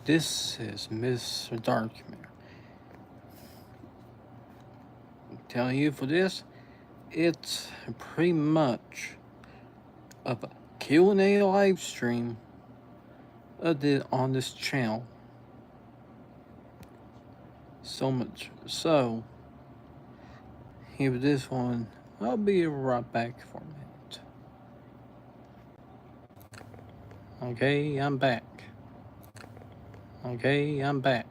This is Mr. Darkmare. I'm telling you for this, it's pretty much of a Q&A live stream I did on this channel. So much so, here with this one, I'll be right back for a minute. Okay, I'm back. Okay, I'm back.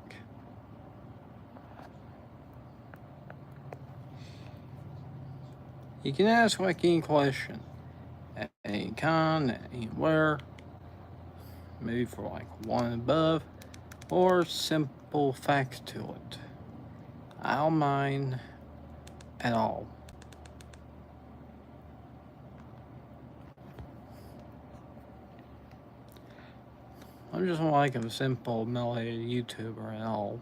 You can ask like any question at any time, anywhere, maybe for like one above, or simple facts to it. I don't mind at all. I'm just like a simple melee YouTuber at all.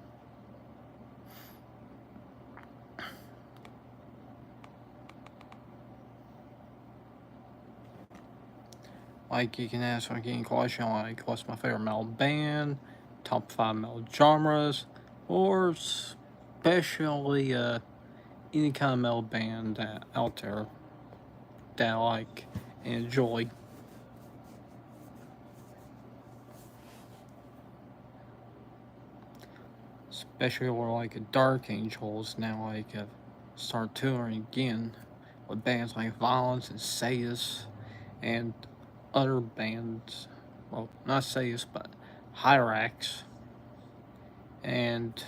Like you can ask like any question like what's my favorite metal band, top 5 metal genres, or especially any kind of metal band that out there that I like and enjoy. Especially where like Dark Angels now like start touring again with bands like Violence and Sadus and other bands. Well, not Sadus, but Hyrax and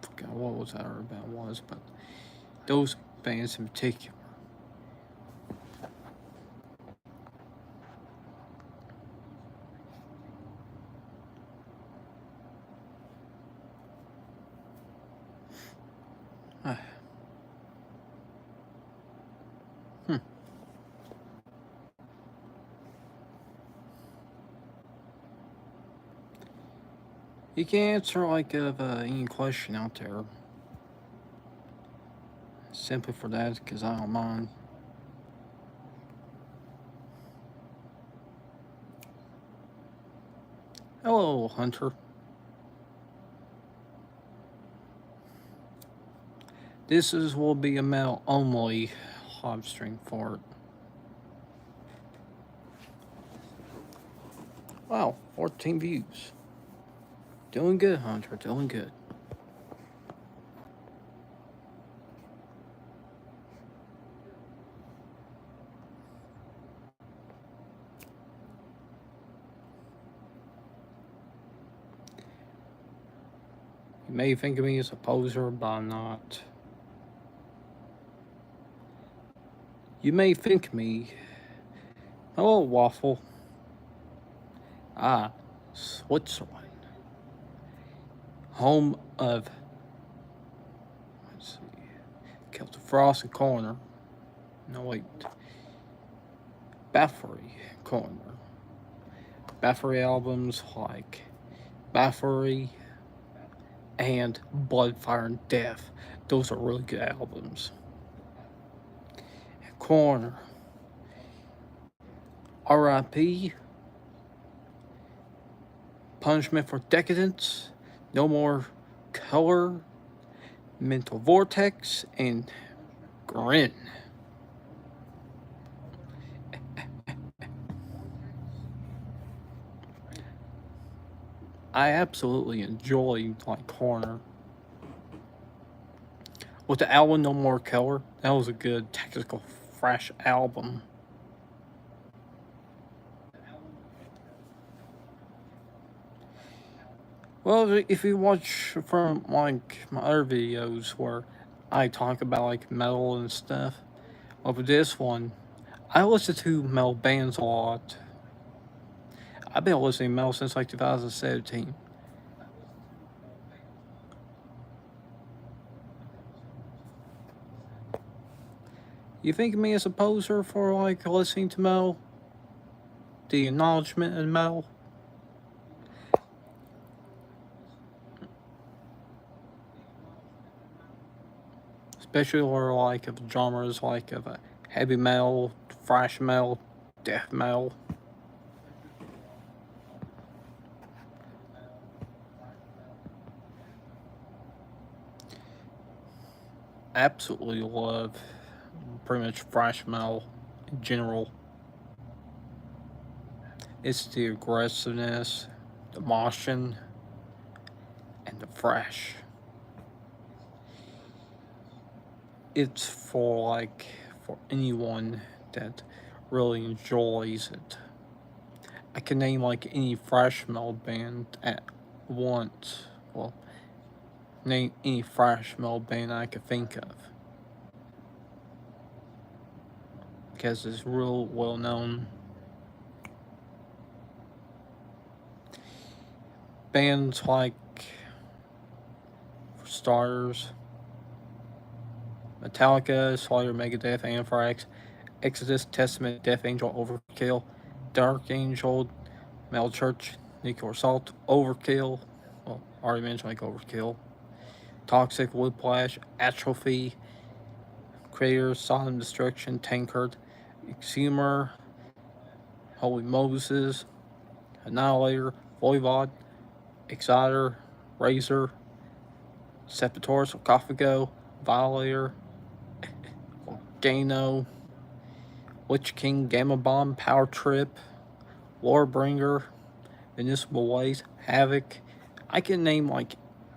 I forgot what was that other band was, but those bands in particular. Hmm. You can answer like any question out there. Simply for that, because I don't mind. Hello, Hunter. Will be a male only live stream for it. Wow, 14 views. Doing good, Hunter. Doing good. You may think of me as a poser, but I'm not. You may think me. Hello, Waffle. Ah, Switzerland. Home of. Let's see. Celtic Frost and Corner. No, wait. Bathory Corner. Bathory albums like Bathory and Blood, Fire, and Death. Those are really good albums. Corner. R.I.P. Punishment for Decadence. No More Color. Mental Vortex. And Grin. I absolutely enjoy like Corner. With the album No More Color, that was a good technical fresh album. Well, if you watch from like my other videos where I talk about like metal and stuff, well, with this one, I listen to metal bands a lot. I've been listening to metal since like 2017. You think of me as a poser for like listening to metal? The acknowledgement in metal? Especially where like of genres like of a heavy metal, thrash metal, death metal. absolutely love pretty much thrash metal in general. It's the aggressiveness, the motion, and the thrash. It's for anyone that really enjoys it. I can name like any thrash metal band at once. Well, name any thrash metal band I could think of, because it's real well known. Bands like, for starters, Metallica, Slayer, Megadeth, Anthrax, Exodus, Testament, Death Angel, Overkill, Dark Angel, Metal Church, Nuclear Assault, Overkill. Well, already mentioned like Overkill. Toxic, Whiplash, Atrophy, Creator, Sodom Destruction, Tankard, Exhumer, Holy Moses, Annihilator, Voivod, Exciter, Razor, Sepultura, Sarcophago, Violator, Volcano, Witch King, Gamma Bomb, Power Trip, Warbringer, Municipal Waste, Havoc. I can name like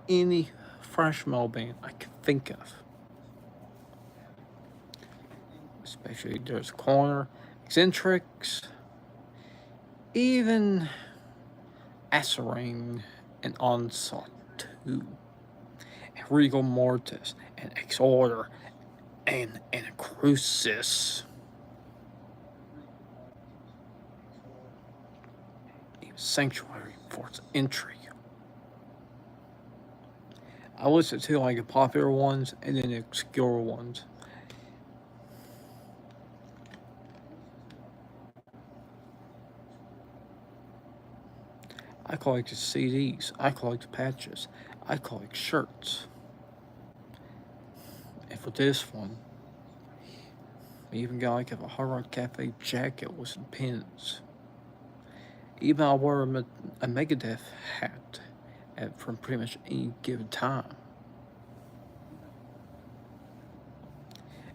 any thrash metal band I can think of. Especially there's Corner, Eccentrics, even Acerain and Onslaught 2, and Regal Mortis, and Exorder, and Crucis. Even Sanctuary for its entry. I listen to like the popular ones and then the obscure ones. I collect CDs, I collect patches, I collect shirts. And for this one, I even got like a Hard Rock Cafe jacket with some pins. Even I wear a Megadeth hat from pretty much any given time.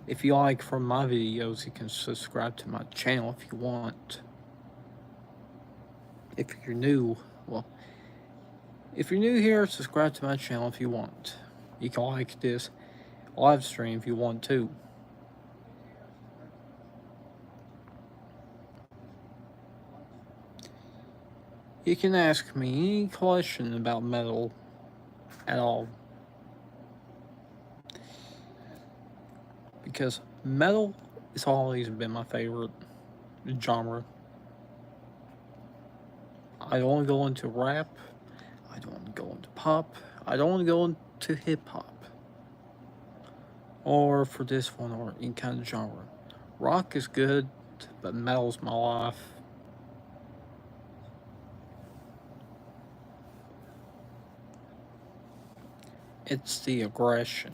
If you like from my videos, you can subscribe to my channel if you want. If you're new, well, if you're new here, subscribe to my channel if you want. You can like this live stream if you want to. You can ask me any question about metal at all. Because metal has always been my favorite genre. I don't want to go into rap. I don't want to go into pop. I don't want to go into hip hop. Or for this one, or any kind of genre. Rock is good, but metal's my life. It's the aggression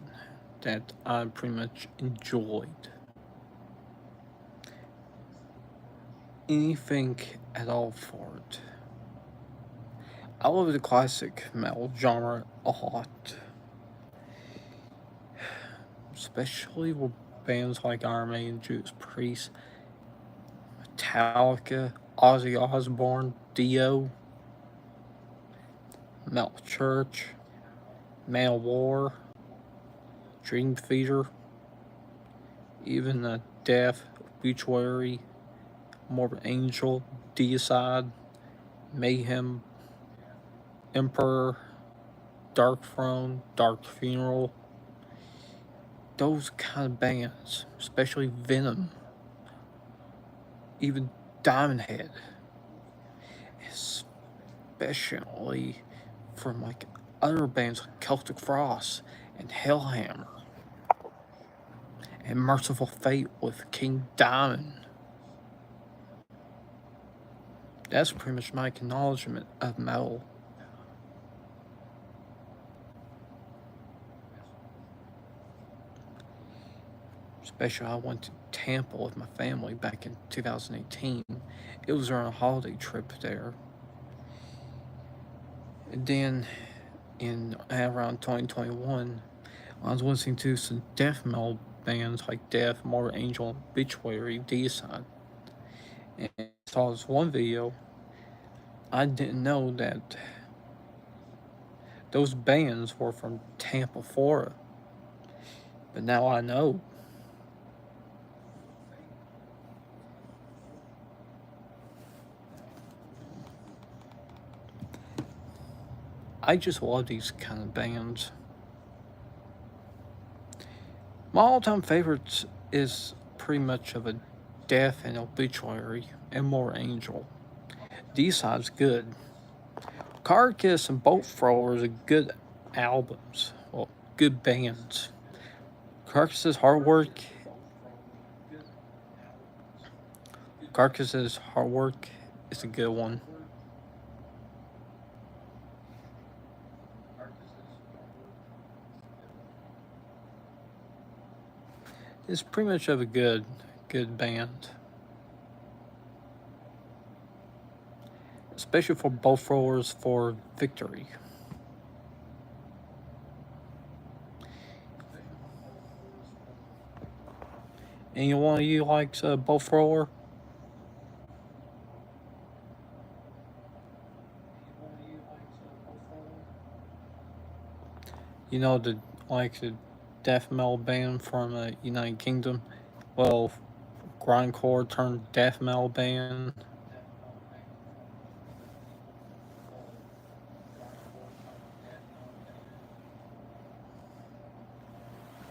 that I pretty much enjoyed. Anything at all for it. I love the classic metal genre a lot. Especially with bands like Iron Maiden, Judas Priest, Metallica, Ozzy Osbourne, Dio, Metal Church, Manowar, Dream Theater, even the Death, Obituary, Morbid Angel, Deicide, Mayhem, Emperor, Dark Throne, Dark Funeral. Those kind of bands, especially Venom, even Diamond Head, especially from like other bands like Celtic Frost and Hellhammer, and Merciful Fate with King Diamond. That's pretty much my acknowledgement of metal. Especially I went to Tampa with my family back in 2018. It was on a holiday trip there. And then in around 2021, I was listening to some death metal bands like Death, Morbid Angel, Obituary, D-Side, and I saw this one video. I didn't know that those bands were from Tampa, Florida, but now I know. I just love these kind of bands. My all-time favorites is pretty much of a Death and Obituary and More Angel. D-Side's good. Carcass and Bolt Throwers are good albums. Well, good bands. Carcass's hard work. Carcass's hard work is a good one. It's pretty much of a good band. Especially for Bolt Throwers for Victory. Any one of you likes Bolt Thrower? You know the death metal band from United Kingdom. Well, grindcore turned death metal band.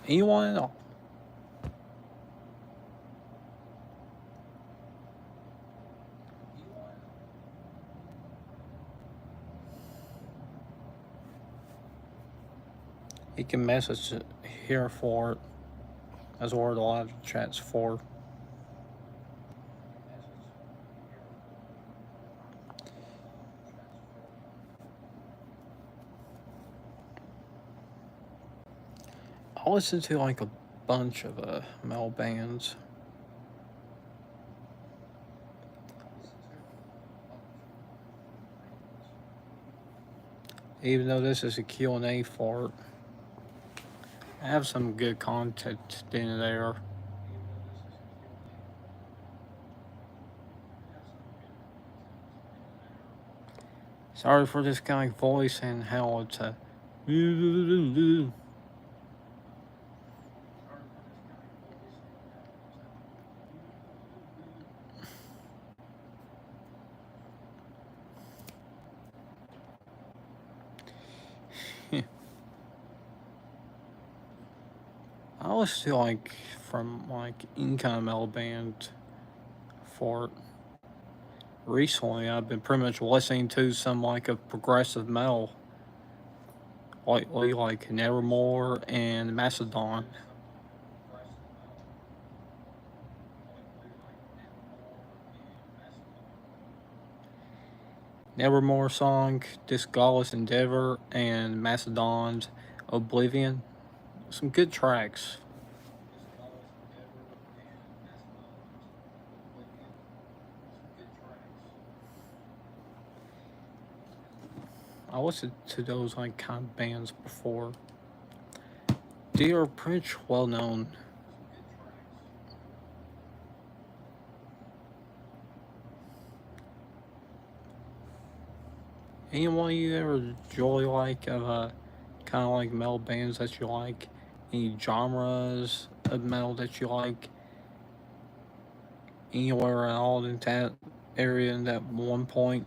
Anyone at all? You can message here for it. That's what the live chat's for. I listen to like a bunch of metal bands. Even though this is a Q&A for it, I have some good content in there. Sorry for this kind of voice and how it's I listen to like from like any kind of metal band for it. Recently I've been pretty much listening to some like a progressive metal lately, like Nevermore and Macedon. Nevermore song, This Godless Endeavor, and Macedon's Oblivion. Some good tracks. I listened to those like kind of bands before. They are pretty well known. Anyone you ever enjoy like of kind of like metal bands that you like? Any genres of metal that you like? Anywhere at all in that area in that one point?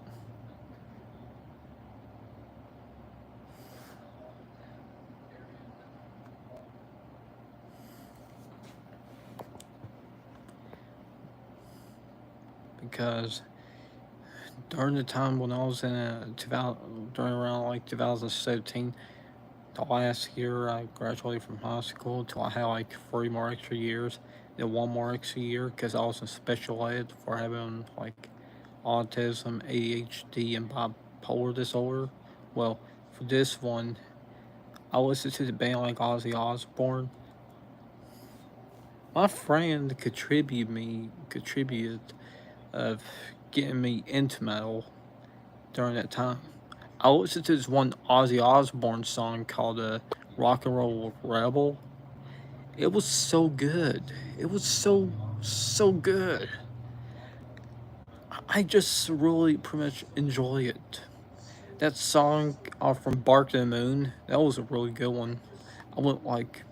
Because during the time when I was in during around like 2017, the last year I graduated from high school, till I had like 3 more extra years, then 1 more extra year because I was in special ed for having like autism, ADHD, and bipolar disorder. Well, for this one, I listened to the band like Ozzy Osbourne. My friend contributed of getting me into metal during that time. I listened to this one Ozzy Osbourne song called Rock and Roll Rebel. It was so good. It was so good. I just really pretty much enjoy it. That song from Bark to the Moon, that was a really good one. I went like,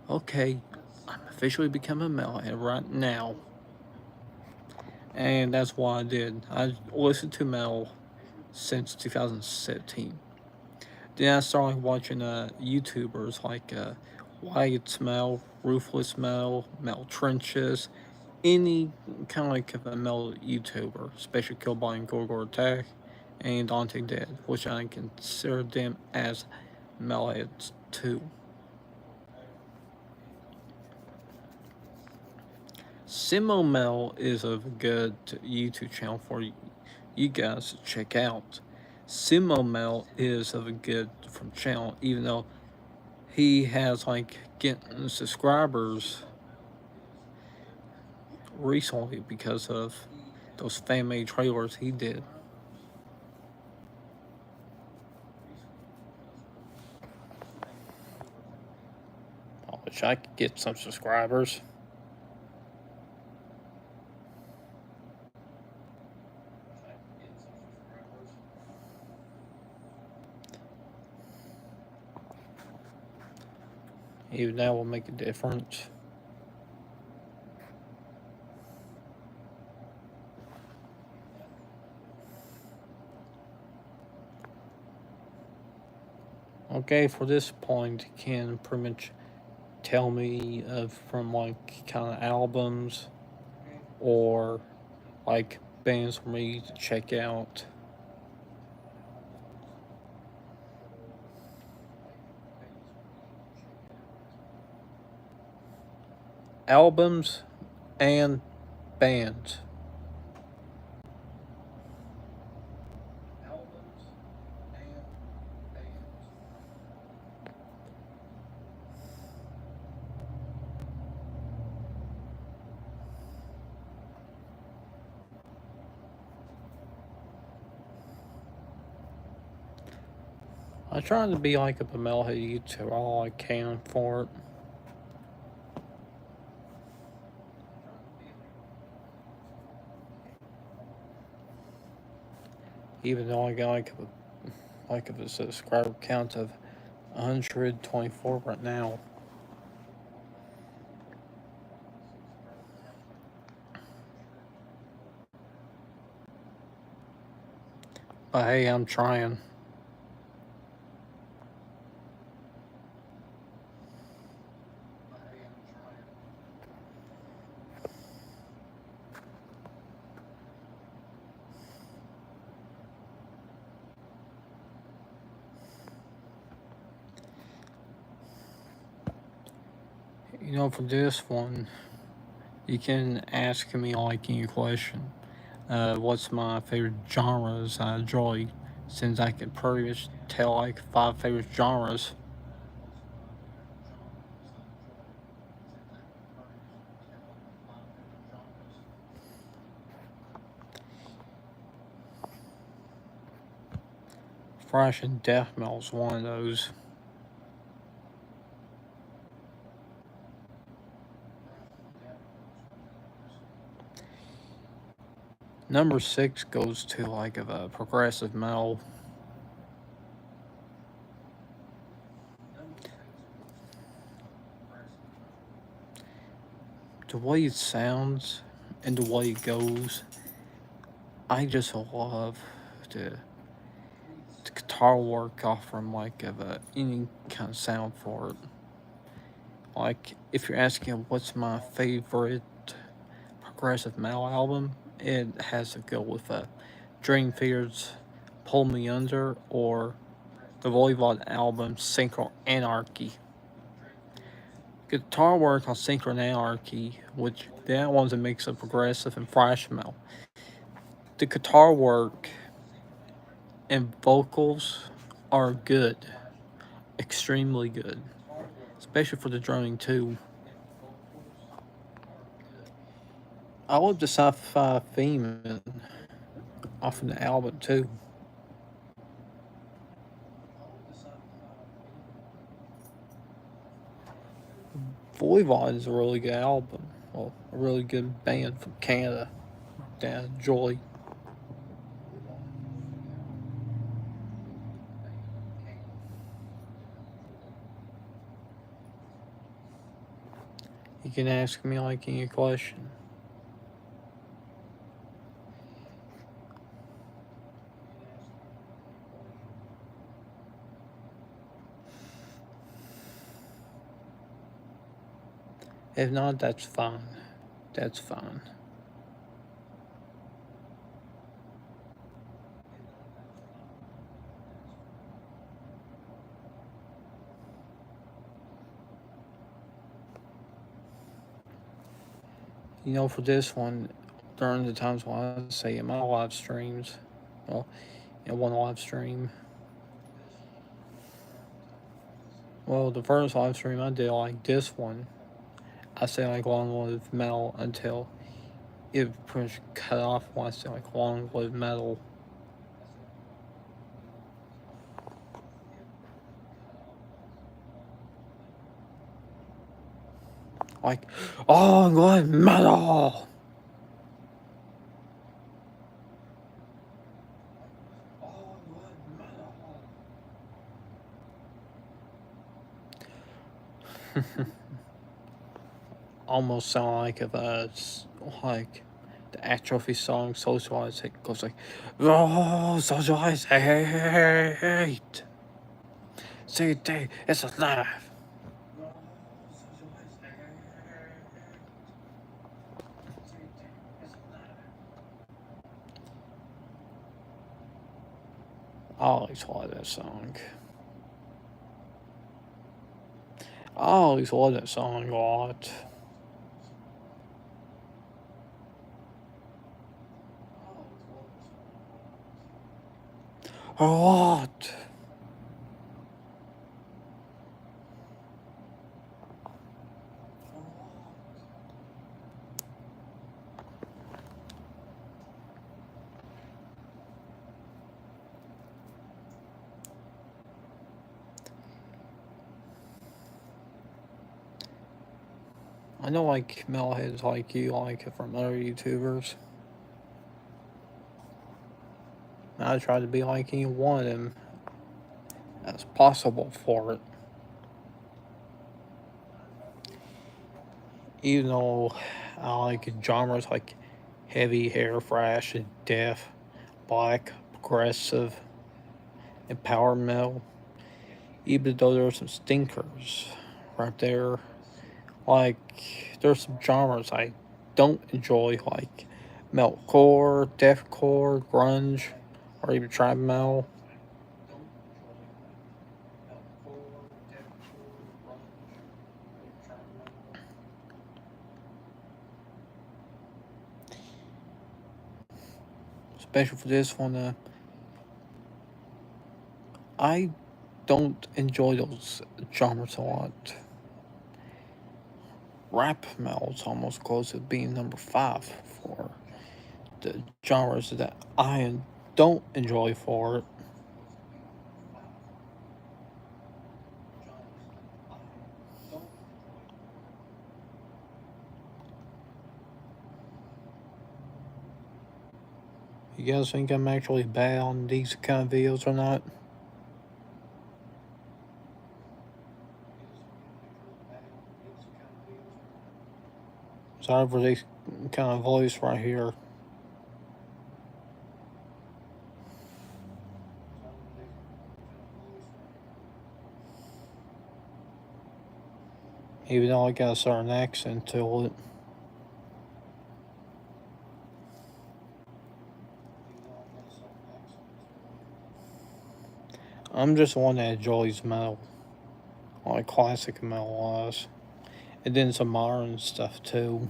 okay, I'm officially becoming a metalhead right now. And that's what I did. I listened to metal since 2017. Then I started watching YouTubers like Wyatt's Metal, Ruthless Metal, Metal Trenches, any kind of like of a metal YouTuber, especially Killbot and Gorgor Attack, and Dante Dead, which I consider them as metalheads too. Simo Mel is a good YouTube channel for you guys to check out. Simo Mel is of a good from channel, even though he has like getting subscribers recently because of those fan made trailers he did. I wish I could get some subscribers. Even that will make a difference. Okay, for this point, you can pretty much tell me from like kind of albums or like bands for me to check out. Albums and bands. I try to be like a metalhead YouTuber all I can for it. Even though I got like a subscriber count of 124 right now. But hey, I'm trying. You know, for this one, you can ask me like any question. What's my favorite genres I enjoy? Since I can pretty much tell like 5 favorite genres. Thrash and death metal is one of those. Number 6 goes to like of a progressive metal. The way it sounds and the way it goes, I just love the, the guitar work off from like of any kind of sound for it. Like if you're asking what's my favorite progressive metal album, it has to go with Dream Theater's Pull Me Under or the Voivod album Synchro Anarchy. Guitar work on Synchro Anarchy, which that one's a mix of progressive and thrash metal. The guitar work and vocals are good, extremely good, especially for the drumming too. I love the sci-fi theme off of the album too. Voivod is a really good album. Well, a really good band from Canada that I enjoy. You can ask me like any question. If not, that's fine. That's fine. You know, for this one, during the times when I say in my live streams, well, in one live stream, well, the first live stream I did, like this one, I say like long live metal until it pretty much cut off when I say like long live metal. Like, long live metal! Almost sound like if like the atrophy song Socialize, it goes like, oh, Socialize hate! CD, it's alive! I always love that song. I always love that song a lot. A lot. I know like metalheads like you like it from other YouTubers. I try to be like any one of them as possible for it. Even though I like genres like heavy, hair, thrash, and death, black, progressive, and power metal. Even though there are some stinkers right there, like there's some genres I don't enjoy, like metalcore, deathcore, grunge, or even trap metal. Especially for this one, I don't enjoy those genres a lot. Rap metal's almost close to being number 5 for the genres that I don't enjoy for it. You guys think I'm actually bad on these kind of videos or not? Sorry for this kind of voice right here. Even though I got a certain accent to it. I'm just one that enjoys metal. Like classic metal wise. And then some modern stuff too.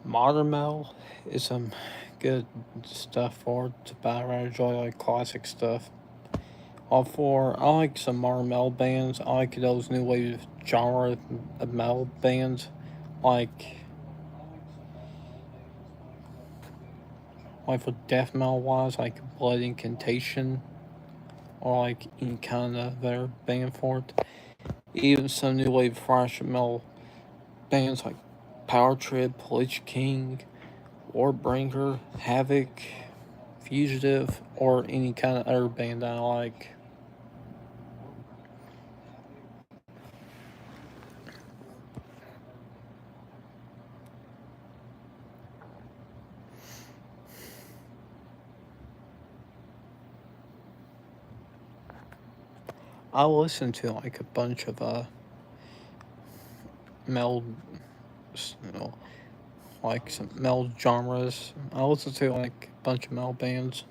Modern metal is some good stuff for it, but I rather enjoy like classic stuff. All for I like some modern metal bands. I like those new wave genre of metal bands, like Like for death metal wise, like Blood Incantation, or like any kind of their band for it. Even some new wave thrash metal bands like Power Trip, Lich King, Warbringer, Havoc, Fugitive, or any kind of other band I like. I listen to like a bunch of metal, you know, like some metal genres. I listen to like a bunch of metal bands.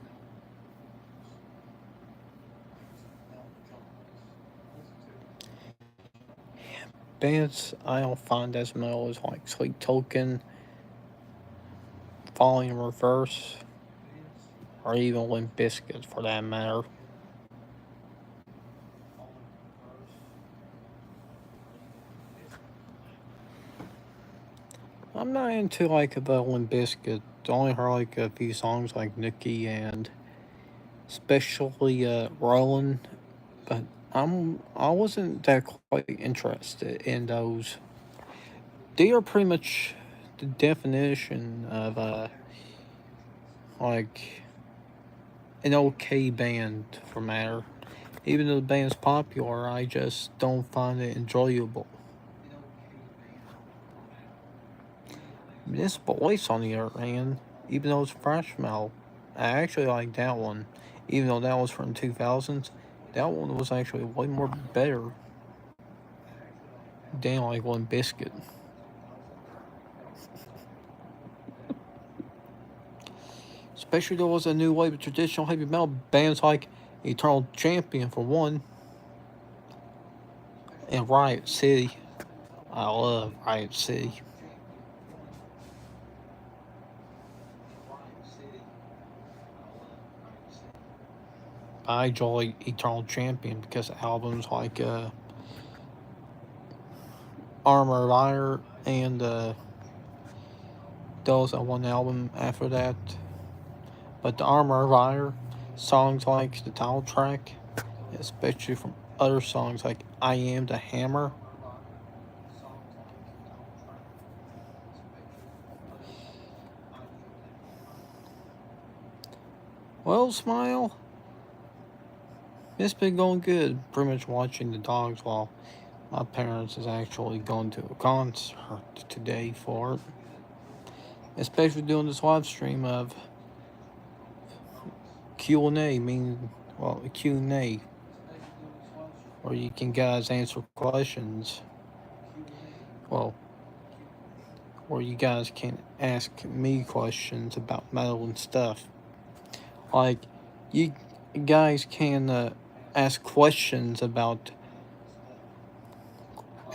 Bands I don't find as metal as like Sleep Token, Falling in Reverse, or even Limp Bizkit for that matter. I'm not into like the Limp Bizkit. I only heard like a few songs like Nookie and especially Rollin', but I wasn't that quite interested in those. They are pretty much the definition of like an okay band for matter. Even though the band's popular, I just don't find it enjoyable. This voice, on the other hand, even though it's fresh metal, I actually like that one. Even though that was from 2000s, that one was actually way more better than like one Biscuit. Especially there was a new wave of traditional heavy metal bands like Eternal Champion for one, and Riot City. I love Riot City. I enjoy Eternal Champion because albums like Armor of Iron and those on one album after that. But the Armor of Iron songs like the title track, especially from other songs like I Am the Hammer. Well, Smile, it's been going good. Pretty much watching the dogs while my parents is actually going to a concert today for it. Especially doing this live stream of Q&A, meaning, well, Q&A, where you can guys answer questions. Well, where you guys can ask me questions about metal and stuff. Like, you guys can ask questions about,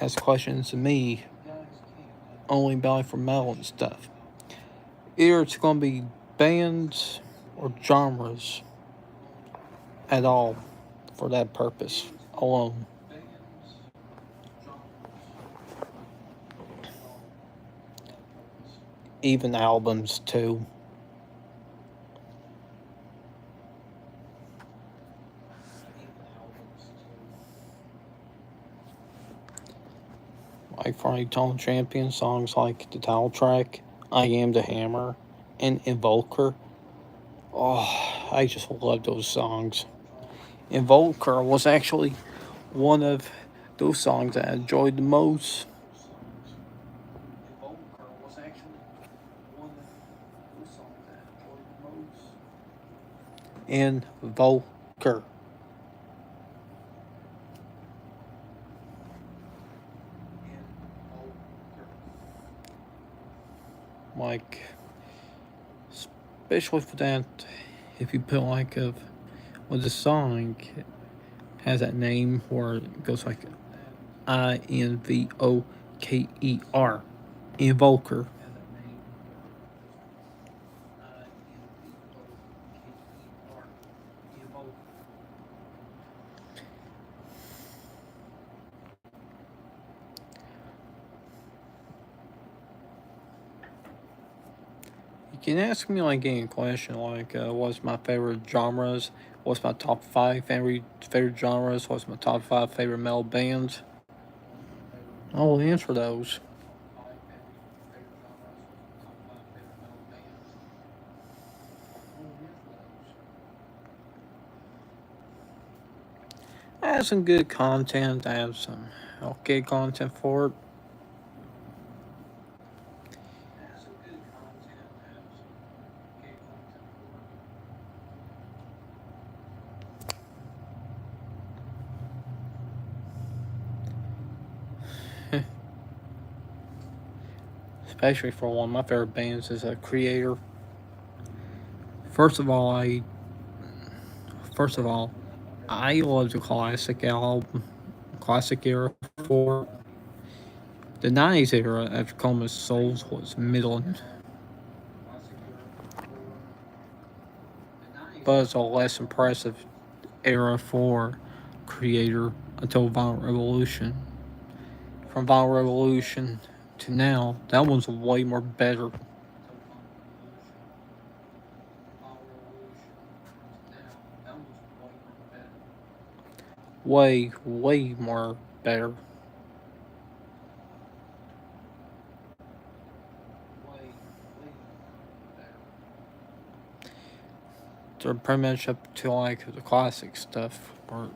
ask questions to me only about for metal and stuff. Either it's going to be bands or genres at all for that purpose alone. Even albums too. Like for Eternal Champion songs like the title track, I Am the Hammer, and Invoker. Oh, I just love those songs. Invoker was actually one of those songs that I enjoyed the most. Invoker. Like, especially for that, if you put like a, well, the song has that name where it goes like Invoker. Invoker. You can ask me like any question, like what's my favorite genres, what's my top five favorite genres, what's my top five favorite metal bands. I will answer those. I have some good content. I have some okay content for it. Especially for one of my favorite bands is a creator. First of all, I first of all, I love the classic album, classic era for the '90s era after Coma's Souls was middling, but it's a less impressive era for creator until Violent Revolution. From Violent Revolution to now, that one's way more better. Way more better. They're pretty much up to like the classic stuff. Or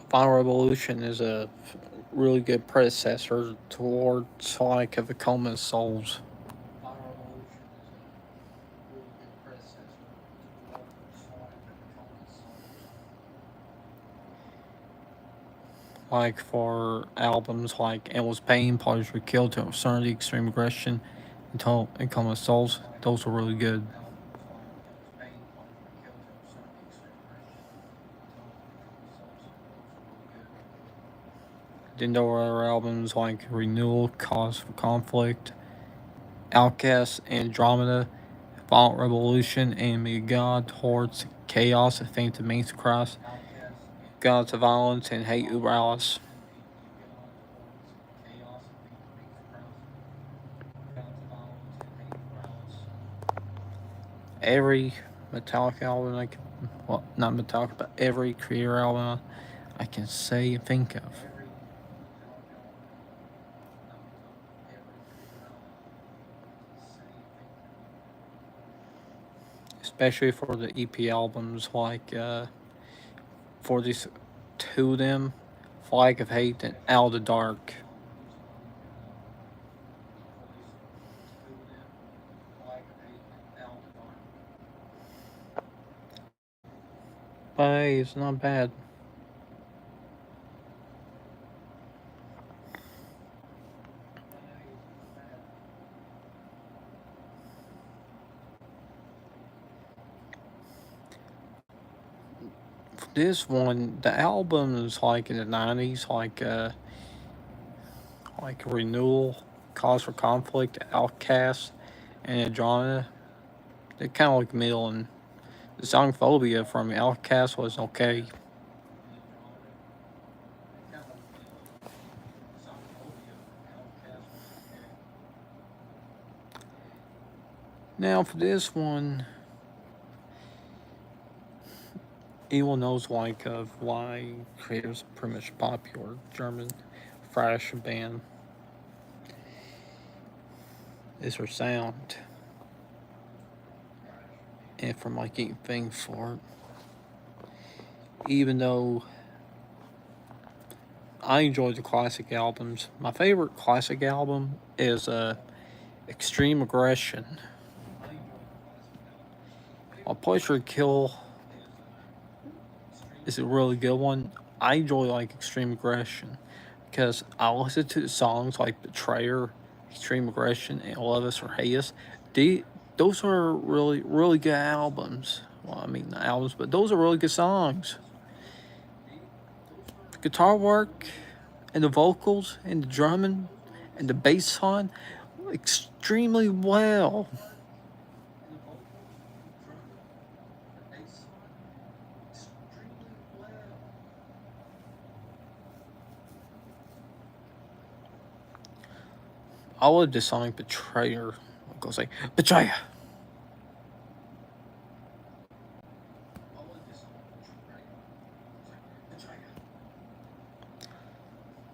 Final Revolution is a really good predecessor towards like of the Coma Souls. Like for albums like Endless Pain, Parties Were Killed, to Absurdity, Extreme Aggression, and Coma Souls, those are really good. Then there were other albums like Renewal, Cause for Conflict, Outcast, Andromeda, Violent Revolution, Enemy of God, Hordes, Chaos, A Faint to Main Cross, Gods of Violence, and Hate Uber Alice. Every Metallica album, like, well, not Metallica, but every Creator album I can say and think of. Especially for the EP albums, like for these two of them, Flag of Hate and Out of the Dark. But hey, it's not bad. This one, the albums like in the '90s, like Renewal, Cause for Conflict, Outcast, and Andromeda, they kind of like middle. And the song Phobia from Outcast was okay. Now for this one, Evil knows like of why creators pretty much popular German thrash band is her sound, and from like anything for it. Even though I enjoy the classic albums, my favorite classic album is Extreme Aggression. A Pleasure Kill is a really good one. I enjoy like Extreme Aggression because I listen to the songs like Betrayer, Extreme Aggression, and Love Us or Hate Us. They, those are really good albums. Well, I mean, not albums, but those are really good songs. The guitar work, and the vocals, and the drumming, and the bass on extremely well. I love the song Betrayer. It goes like, Betrayer!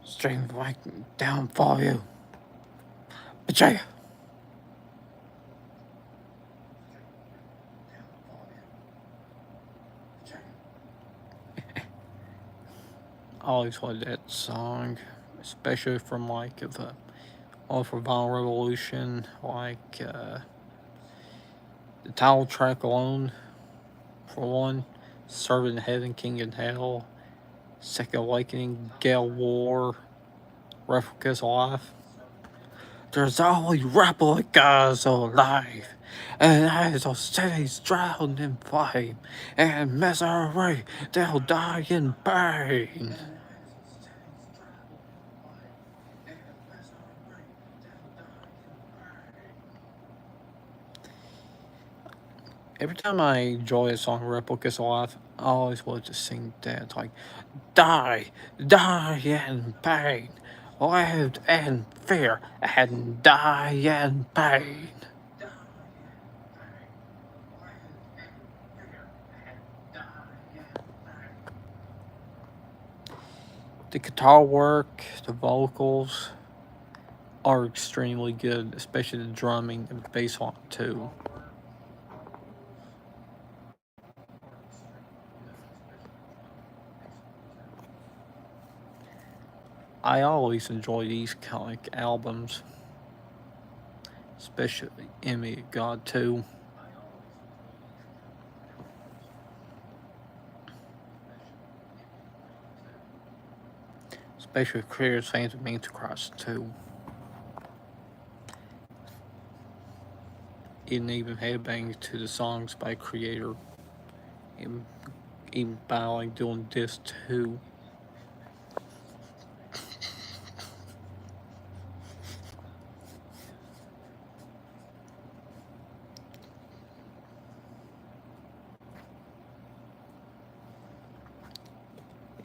Stream right down for you. Betrayer! I always loved that song, especially from like the All for Vinyl Revolution, like the title track alone, for one, Servant in Heaven, King in Hell, Second Awakening, Gale War, Replicas Alive. There's only replicas alive, and as our cities drowned in flame and misery, they'll die in pain. Every time I enjoy a song Replicas Alive, I always want to sing that, like, die, die in pain, live in fear, and die in pain. The guitar work, the vocals are extremely good, especially the drumming and the bass line too. I always enjoy these kind of like albums, especially Enemy of God 2. Especially Creators Fans of Means Cross 2. It even headbangs to the songs by Creator, and even by like doing this too.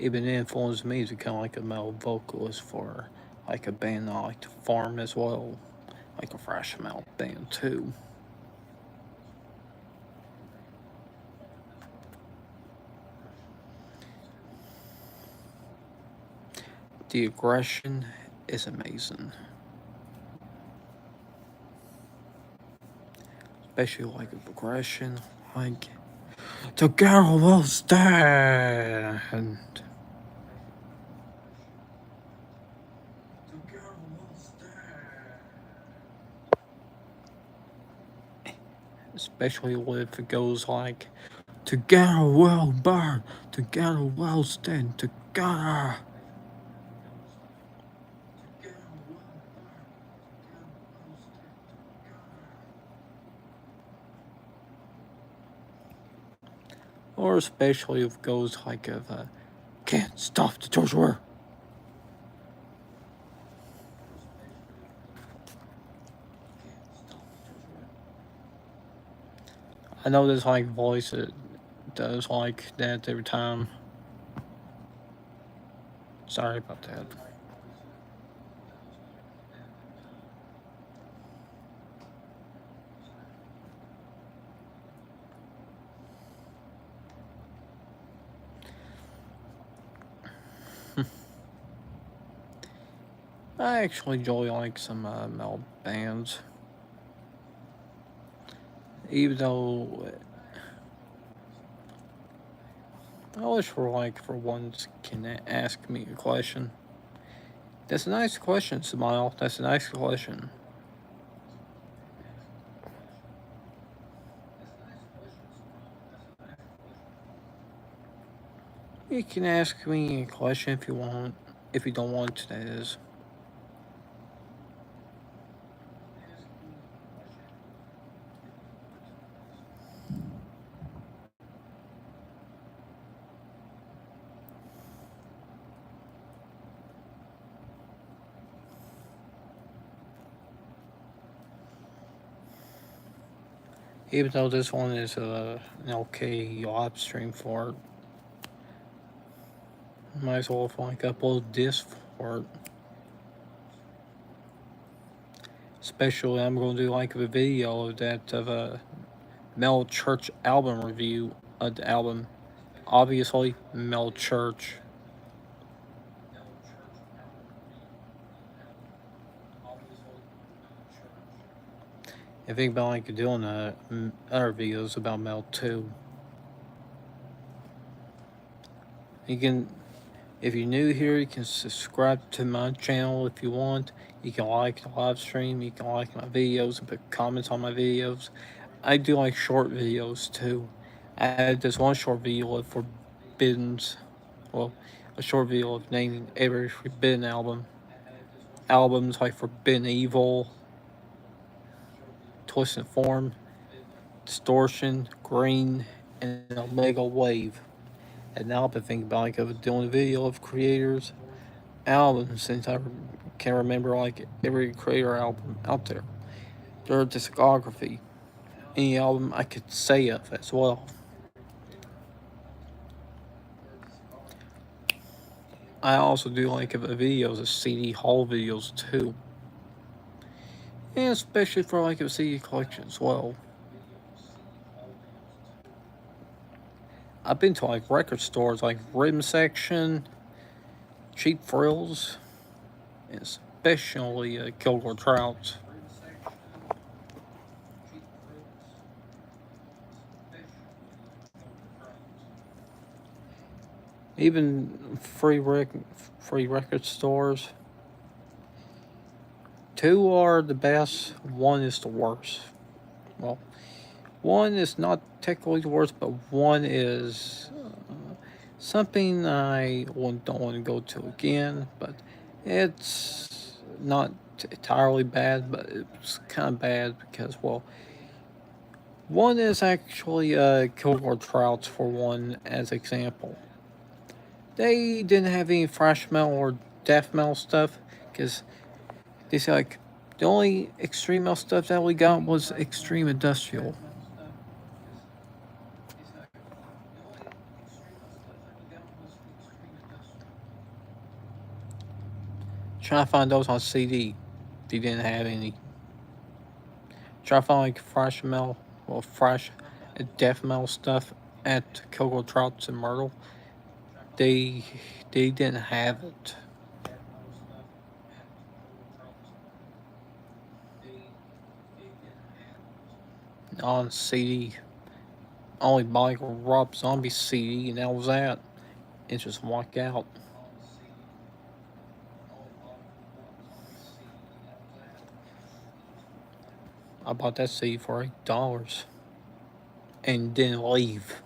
Even influenced me to become like a metal vocalist for like a band I like to farm as well, like a thrash metal band too. The aggression is amazing, especially like aggression, like together we'll stand. Especially if it goes like, together we'll burn, together we'll stand, together. Or especially if it goes like, if can't stop the torture. I know there's like voice that does like that every time. Sorry about that. I actually enjoy like some metal bands, even though I wish for like for once can ask me a question. That's a nice question, Smile. That's a nice question. You can ask me a question if you want. If you don't want to, that is. Even though this one is an okay live stream for it, might as well like upload this for it. Especially, I'm going to do like a video of that of a Mel Church album review of the album. Obviously, Mel Church. I think about like doing other videos about Mel too. You can, if you're new here, you can subscribe to my channel if you want. You can like the live stream. You can like my videos and put comments on my videos. I do like short videos too. I had this one short video of Forbidden's, well, a short video of naming every Forbidden albums like Forbidden Evil, Twisted Form, Distortion, Green, and Omega Wave. And now I've been thinking about like doing a video of creators' albums since I can remember like every creator album out there, their discography, any album I could say of as well. I also do like videos of CD haul videos too, and especially for like a CD collection as well. I've been to like record stores like Rhythm Section, Cheap Frills, and especially Kilgore Trouts. Even free record stores. Two are the best. One is the worst. Well, one is not technically the worst, but one is something I don't want to go to again. But it's not entirely bad, but it's kind of bad because, well, one is actually Kilgore Trouts for one as example. They didn't have any thrash metal or death metal stuff because they said like the only extreme metal stuff that we got was extreme industrial. Trying to find those on CD if you didn't have any. Try to find like thrash metal or thrash death metal stuff at Kilgore Trouts and Myrtle. They they didn't have it on CD. Only buy Rob Zombie CD, and that was that. It just walked out. I bought that CD for $8 and didn't leave.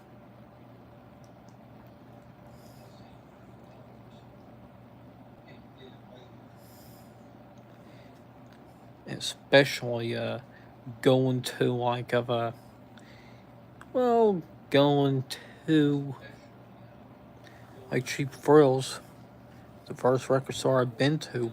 Especially going to like of a well going to like Cheap Frills, the first record store I've been to.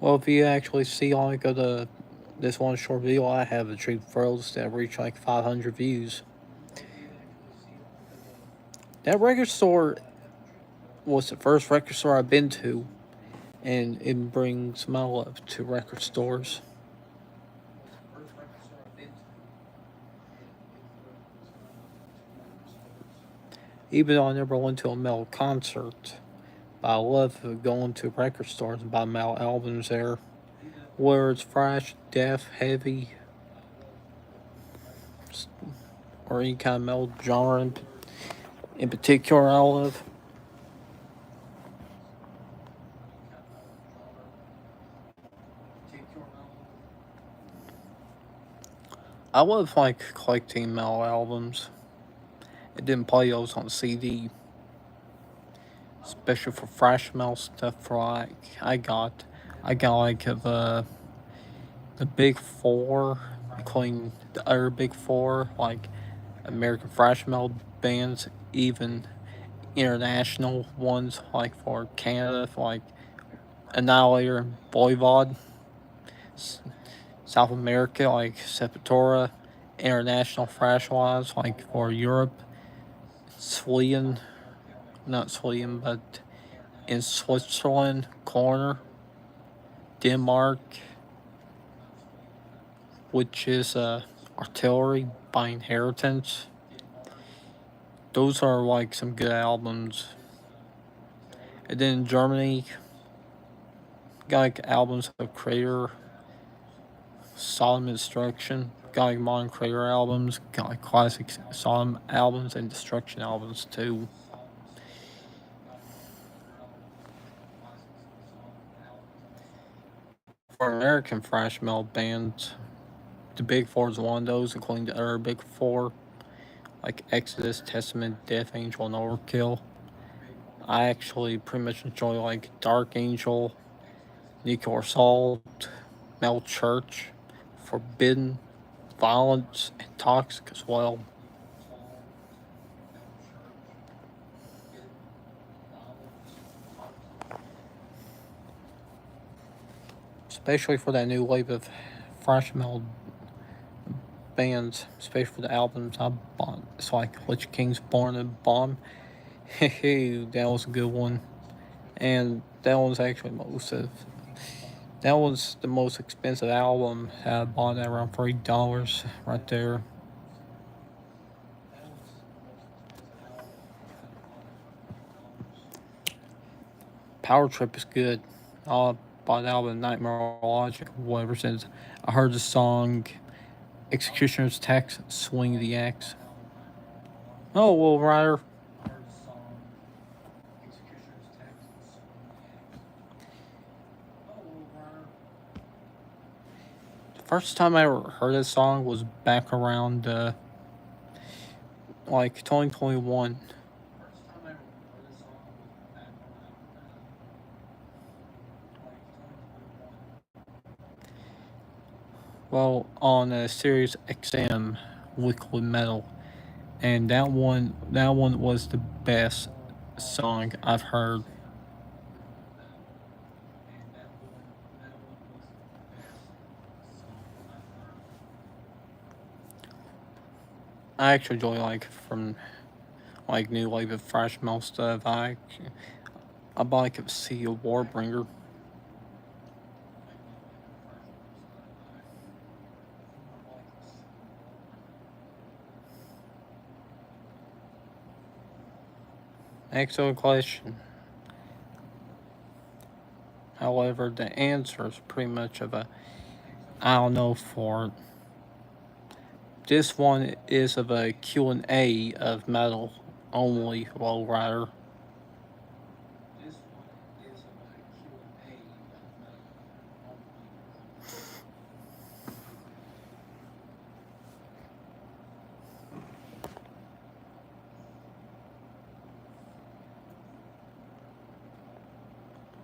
Well, if you actually see like this one short video I have of Cheap Frills that reached like 500 views. That record store was the first record store I've been to, and it brings my love to record stores. Even though I never went to a metal concert, but I love going to record stores and buy metal albums there. Whether it's thrash, death, heavy, or any kind of metal genre in particular I love. I love like collecting metal albums. It didn't play those on CD, especially for thrash metal stuff. For like I got like of the big four, including the other big four, like American thrash metal bands, even international ones like for Canada, for like Annihilator and Voivod. South America, like Sepultura, international thrash wise, like for Europe, Sweden, not Sweden, but in Switzerland, corner, Denmark, which is artillery by inheritance. Those are like some good albums. And then in Germany, got like albums of Crater, Sodom Destruction, got like modern Crater albums, got like classic Sodom albums and Destruction albums too. For American thrash metal bands, the Big Four is one of those, including the other Big Four, like Exodus, Testament, Death Angel, and Overkill. I actually pretty much enjoy like Dark Angel, Nuclear Assault, Metal Church, Forbidden, Violence, and Toxic as well. Especially for that new wave of thrash metal bands, especially for the albums I bought. It's like Lich King's Born and Bomb. Hey, that was a good one. And that was actually most of. That was the most expensive album. I bought at around $3 right there. Power Trip is good. I bought the album Nightmare Logic, whatever, since I heard the song Executioner's Tax, Swing the Axe. Oh, well, Ryder. The first time I ever heard this song was back around like 2021. Well, on Sirius XM Weekly Metal, and that one was the best song I've heard. I actually enjoy like from like new wave of thrash metal stuff. I bought like a Sea of Warbringer. Excellent question. However, the answer is pretty much of a I don't know for it. This one is of a Q&A of metal only, low rider.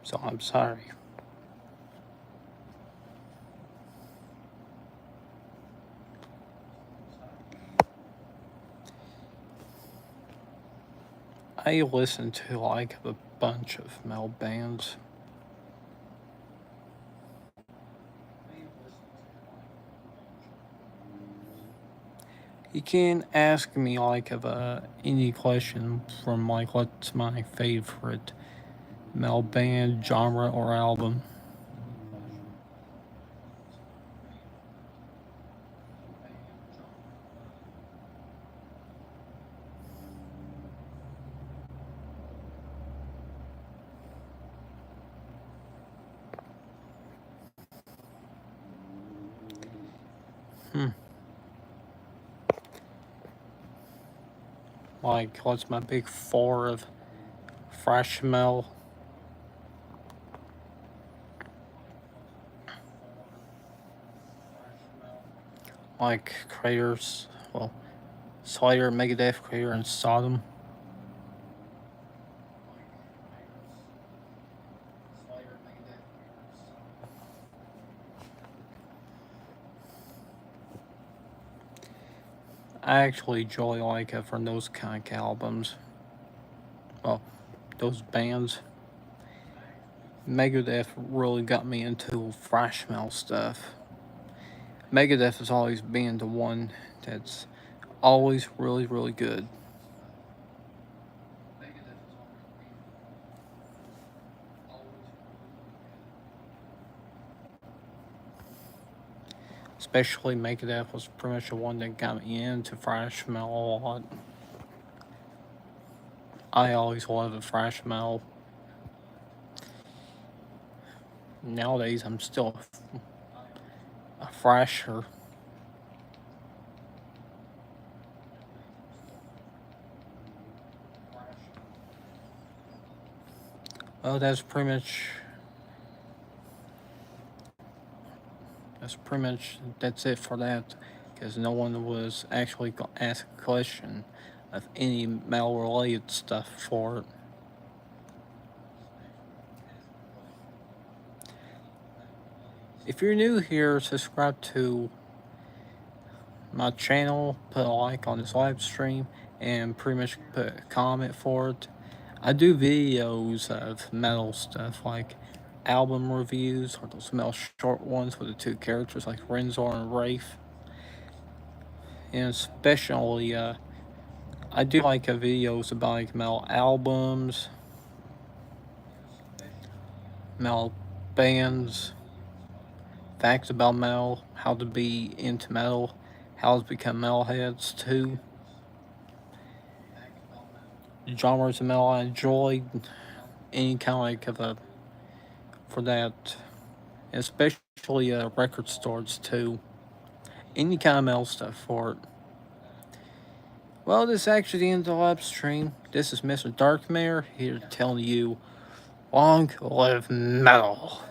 So I'm sorry. I listen to like a bunch of metal bands. You can ask me like of any question from like what's my favorite metal band, genre, or album. Hmm. Like what's my big four of thrash metal? Like Craters, well, Slayer, Megadeth, Crater, and Sodom. I actually enjoy like from those kind of albums. Well, those bands. Megadeth really got me into thrash metal stuff. Megadeth has always been the one that's always really, really good. especially Megadeth was pretty much the one that got me into thrash metal a lot. I always loved the thrash metal. Nowadays, I'm still a thrasher. Well, that's pretty much that's it for that, because no one was actually gonna ask a question of any metal related stuff for it. If you're new here, subscribe to my channel, put a like on this live stream, and pretty much put a comment for it. I do videos of metal stuff like album reviews, or those metal short ones with the two characters like Renzor and Rafe. And especially, I do like videos about like metal albums, metal bands, facts about metal, how to be into metal, how to become metalheads too, genres of metal I enjoy, any kind of like of a for that, especially record stores too, any kind of metal stuff for it. Well, this is actually the end of the live stream. This is Mr. Darkmare here telling you, long live metal.